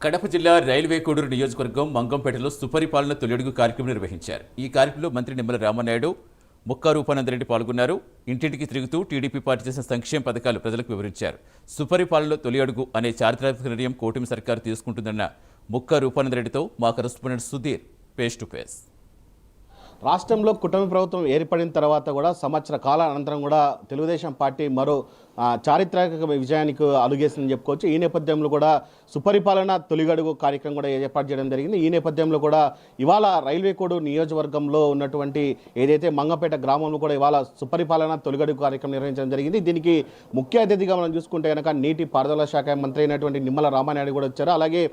కడప జిల్లా రైల్వే కోడూరు నియోజకవర్గం మంగంపేటలో సుపరిపాలన తొలిఅడుగు కార్యక్రమం నిర్వహించారు. ఈ కార్యక్రమంలో మంత్రి నిమ్మల రామనాయుడు, ముక్కా రూపానందరెడ్డి పాల్గొన్నారు. ఇంటింటికి తిరుగుతూ టీడీపీ పార్టీ చేసిన సంక్షేమ పథకాలు ప్రజలకు వివరించారు. సుపరిపాలనలో తొలి అడుగు అనే చారిత్రాత్మక నిర్ణయం కూటమి సర్కారు తీసుకుంటుందన్న ముక్కా రూపానందరెడ్డితో మా correspondent Sudheer face to face. రాష్ట్రంలో కూటమి ప్రభుత్వం ఏర్పడిన తర్వాత కూడా సంవత్సర కాల అనంతరం కూడా తెలుగుదేశం పార్టీ మరో చారిత్రక విజయానికి అడుగేసిందని చెప్పుకోవచ్చు. ఈ నేపథ్యంలో కూడా సుపరిపాలన తొలిగడుగు కార్యక్రమం కూడా ఏర్పాటు చేయడం జరిగింది. ఈ నేపథ్యంలో కూడా ఇవాళ రైల్వే కోడూరు నియోజకవర్గంలో ఉన్నటువంటి ఏదైతే మంగంపేట గ్రామంలో కూడా ఇవాళ సుపరిపాలన తొలిగడుగు కార్యక్రమం నిర్వహించడం జరిగింది. దీనికి ముఖ్య అతిథిగా మనం చూసుకుంటే కనుక నీటి పారుదల శాఖ మంత్రి అయినటువంటి నిమ్మల రామనాయుడు కూడా వచ్చారు. అలాగే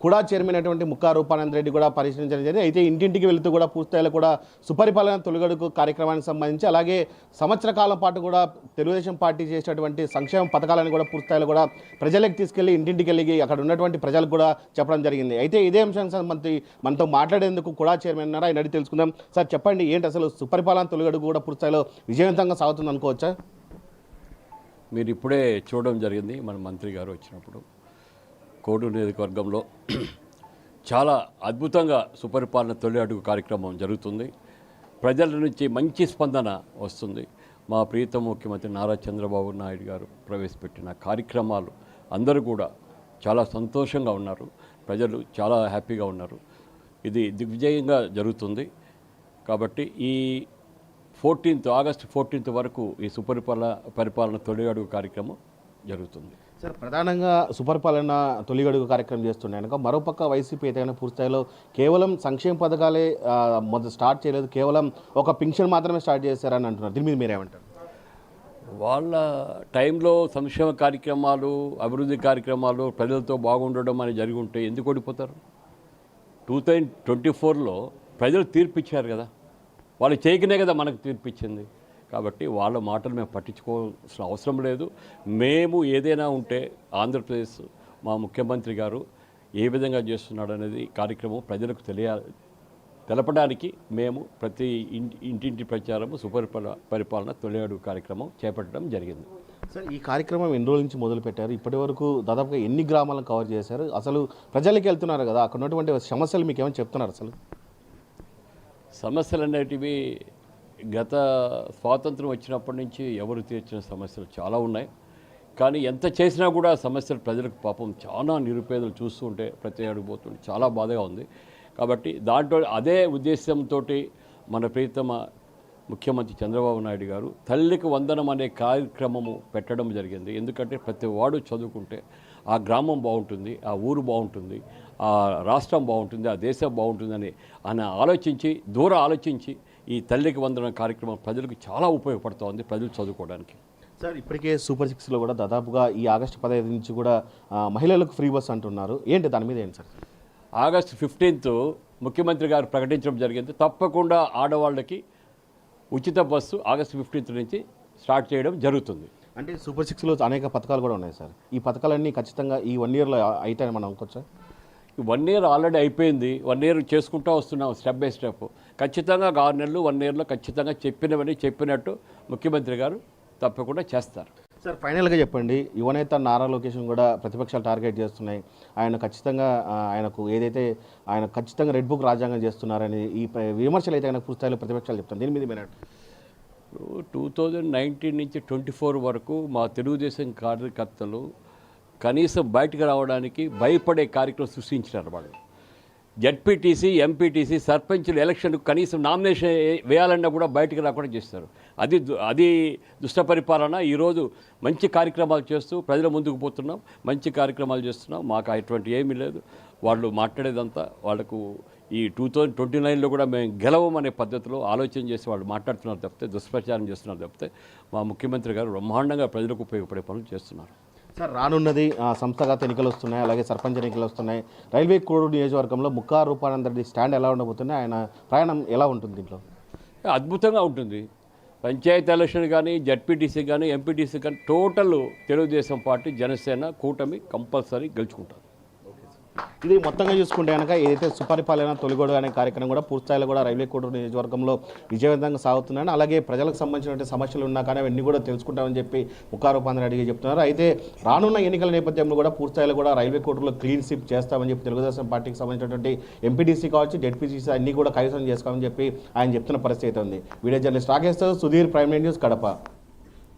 కూడా చైర్మన్ అయినటువంటి ముక్కా రూపానందరెడ్డి కూడా పరిశీలించడం జరిగింది. అయితే ఇంటింటికి వెళుతూ కూడా పూర్తిస్థాయిలో కూడా సుపరిపాలన తొలిగడుగు కార్యక్రమానికి సంబంధించి అలాగే సంవత్సర కాలం పాటు కూడా తెలుగుదేశం పార్టీ చేసినటువంటి సంక్షేమ పథకాలను కూడా పూర్తిస్థాయిలో కూడా ప్రజలకు తీసుకెళ్లి ఇంటింటికి వెళ్ళి అక్కడ ఉన్నటువంటి ప్రజలకు కూడా చెప్పడం జరిగింది. అయితే ఇదే అంశానికి సంబంధించి మనతో మాట్లాడేందుకు కూడా చైర్మన్ ఉన్నారా, ఆయన అడిగి తెలుసుకుందాం. సార్ చెప్పండి, ఏంటి అసలు సుపరిపాలన తొలిగడుగు కూడా పూర్తిస్థాయిలో విజయవంతంగా సాగుతుంది అనుకోవచ్చా? మీరు ఇప్పుడే చూడడం జరిగింది. మన మంత్రి గారు వచ్చినప్పుడు కోడూరు నియోజకవర్గంలో చాలా అద్భుతంగా సుపరిపాలన తొలి అడుగు కార్యక్రమం జరుగుతుంది. ప్రజల నుంచి మంచి స్పందన వస్తుంది. మా ప్రియతమ ముఖ్యమంత్రి నారా చంద్రబాబు నాయుడు గారు ప్రవేశపెట్టిన కార్యక్రమాలు అందరూ కూడా చాలా సంతోషంగా ఉన్నారు. ప్రజలు చాలా హ్యాపీగా ఉన్నారు. ఇది దిగ్విజయంగా జరుగుతుంది. కాబట్టి ఈ ఆగస్టు 14 వరకు ఈ పరిపాలన తొలి అడుగు కార్యక్రమం జరుగుతుంది. సార్, ప్రధానంగా సుపరిపాలన తొలిగడుగు కార్యక్రమం చేస్తున్నాయి కనుక మరోపక్క వైసీపీ ఏదైనా పూర్తిస్థాయిలో కేవలం సంక్షేమ పథకాలే మొదలు స్టార్ట్ చేయలేదు, కేవలం ఒక పింఛన్ మాత్రమే స్టార్ట్ చేశారని అంటున్నారు. దీని మీద మీరేమంటారు? వాళ్ళ టైంలో సంక్షేమ కార్యక్రమాలు, అభివృద్ధి కార్యక్రమాలు ప్రజలతో బాగుండడం అని జరిగి ఉంటే ఎందుకు ఓడిపోతారు? 2024లో ప్రజలు తీర్పిచ్చారు కదా, వాళ్ళు చేయకనే కదా మనకు తీర్పిచ్చింది. కాబట్టి వాళ్ళ మాటలు మేము పట్టించుకోవాల్సిన అవసరం లేదు. మేము ఏదైనా ఉంటే ఆంధ్రప్రదేశ్ మా ముఖ్యమంత్రి గారు ఏ విధంగా చేస్తున్నాడు అనేది కార్యక్రమం ప్రజలకు తెలపడానికి మేము ప్రతి ఇంటింటి ప్రచారము పరిపాలన తొలి అడుగు కార్యక్రమం చేపట్టడం జరిగింది. సార్, ఈ కార్యక్రమం ఎన్ని రోజుల నుంచి మొదలుపెట్టారు? ఇప్పటి వరకు దాదాపుగా ఎన్ని గ్రామాలను కవర్ చేశారు? అసలు ప్రజలకి వెళ్తున్నారు కదా, అక్కడ ఉన్నటువంటి సమస్యలు మీకు ఏమైనా చెప్తున్నారు? అసలు సమస్యలు అనేటివి గత స్వాతంత్రం వచ్చినప్పటి నుంచి ఎవరు తీర్చిన సమస్యలు చాలా ఉన్నాయి. కానీ ఎంత చేసినా కూడా సమస్యలు ప్రజలకు పాపం చాలా నిరుపేదలు చూస్తూ ఉంటే ప్రతి అడుగుపోతుంటే చాలా బాధగా ఉంది. కాబట్టి దాంట్లో అదే ఉద్దేశంతో మన ప్రియతమ ముఖ్యమంత్రి చంద్రబాబు నాయుడు గారు తల్లికి వందనం అనే కార్యక్రమము పెట్టడం జరిగింది. ఎందుకంటే ప్రతి వాడు చదువుకుంటే ఆ గ్రామం బాగుంటుంది, ఆ ఊరు బాగుంటుంది, ఆ రాష్ట్రం బాగుంటుంది, ఆ దేశం బాగుంటుందని ఆలోచించి ఈ తల్లికి వందనం కార్యక్రమం ప్రజలకు చాలా ఉపయోగపడుతోంది, ప్రజలు చదువుకోవడానికి. సార్, ఇప్పటికే సూపర్ 6లో కూడా దాదాపుగా ఈ ఆగస్టు 15 నుంచి కూడా మహిళలకు ఫ్రీ బస్ అంటున్నారు. ఏంటి దాని మీద ఏంటి సార్? ఆగస్టు 15 ముఖ్యమంత్రి గారు ప్రకటించడం జరిగింది. తప్పకుండా ఆడవాళ్ళకి ఉచిత బస్సు ఆగస్టు 15 నుంచి స్టార్ట్ చేయడం జరుగుతుంది. అంటే సూపర్ 6లో అనేక పథకాలు కూడా ఉన్నాయి సార్. ఈ పథకాలన్నీ ఖచ్చితంగా ఈ 1 ఇయర్లో అయితాయని మనం అనుకోవచ్చా? 1 ఇయర్ ఆల్రెడీ అయిపోయింది. 1 ఇయర్ చేసుకుంటూ వస్తున్నాం స్టెప్ బై స్టెప్. ఖచ్చితంగా 6 నెలలు 1 ఇయర్లో ఖచ్చితంగా చెప్పినట్టు ముఖ్యమంత్రి గారు తప్పకుండా చేస్తారు. సార్, ఫైనల్గా చెప్పండి, యువనేత నారా లోకేష్ కూడా ప్రతిపక్షాలు టార్గెట్ చేస్తున్నాయి. ఆయన ఖచ్చితంగా ఆయన ఖచ్చితంగా రెడ్ బుక్ రాజ్యాంగం చేస్తున్నారని ఈ విమర్శలు అయితే ఆయన పూర్తిస్థాయిలో ప్రతిపక్షాలు చెప్తాను. దీని మీద మీరు 2019 నుంచి 24 వరకు మా తెలుగుదేశం కార్యకర్తలు కనీసం బయటకు రావడానికి భయపడే కార్యక్రమం సృష్టించినారు. వాళ్ళు జడ్పీటీసీ, ఎంపీటీసీ, సర్పంచులు ఎలక్షన్ కనీసం నామినేషన్ వేయాలన్నా కూడా బయటకు రాకుండా చేస్తారు. అది దుష్ట పరిపాలన. ఈరోజు మంచి కార్యక్రమాలు చేస్తూ ప్రజల ముందుకు పోతున్నాం, మంచి కార్యక్రమాలు చేస్తున్నాం. మాకు అటువంటి ఏమీ లేదు. వాళ్ళు మాట్లాడేదంతా వాళ్ళకు ఈ 2029లో కూడా మేము గెలవమనే పద్ధతిలో ఆలోచన చేసి వాళ్ళు మాట్లాడుతున్నారు తప్పితే, దుష్ప్రచారం చేస్తున్నారు తప్పితే మా ముఖ్యమంత్రి గారు బ్రహ్మాండంగా ప్రజలకు ఉపయోగపడే పనులు చేస్తున్నారు. సార్, రానున్నది సంస్థాగత ఎన్నికలు వస్తున్నాయి, అలాగే సర్పంచ్ ఎన్నికలు వస్తున్నాయి. రైల్వే కోడూరు నియోజకవర్గంలో ముక్కా రూపానందరెడ్డి స్టాండ్ ఎలా ఉండబోతుంది? ఆయన ప్రయాణం ఎలా ఉంటుంది? దీంట్లో అద్భుతంగా ఉంటుంది. పంచాయతీ ఎలక్షన్ కానీ, జడ్పీటీసీ కానీ, ఎంపీటీసీ కానీ టోటల్ తెలుగుదేశం పార్టీ, జనసేన కూటమి కంపల్సరీ గెలుచుకుంటారు. ఇది మొత్తంగా చూసుకుంటే కనుక ఏదైతే సుపరిపాలన తొలిగొడుగు అనే కార్యక్రమం కూడా పూర్తిస్థాయిలో కూడా రైల్వే కోడూరు నియోజకవర్గంలో విజయవంతంగా సాగుతుందని, అలాగే ప్రజలకు సంబంధించినటువంటి సమస్యలు ఉన్నా కానీ అవన్నీ కూడా తెలుసుకుంటామని చెప్పి ముక్కారూపాంధ్ర రెడ్డి చెప్తున్నారు. అయితే రానున్న ఎన్నికల నేపథ్యంలో కూడా పూర్తిస్థాయిలో కూడా రైల్వే కోడూరులో క్లీన్ స్వీప్ చేస్తామని చెప్పి తెలుగుదేశం పార్టీకి సంబంధించినటువంటి ఎంపీటీసీ కావచ్చు, జెడ్పీటీసీ అన్ని కూడా కైవసం చేసుకోమని చెప్పి ఆయన చెప్తున్న పరిస్థితి ఉంది. Video journalist Rakesh Sudheer, prime news, Kadapa.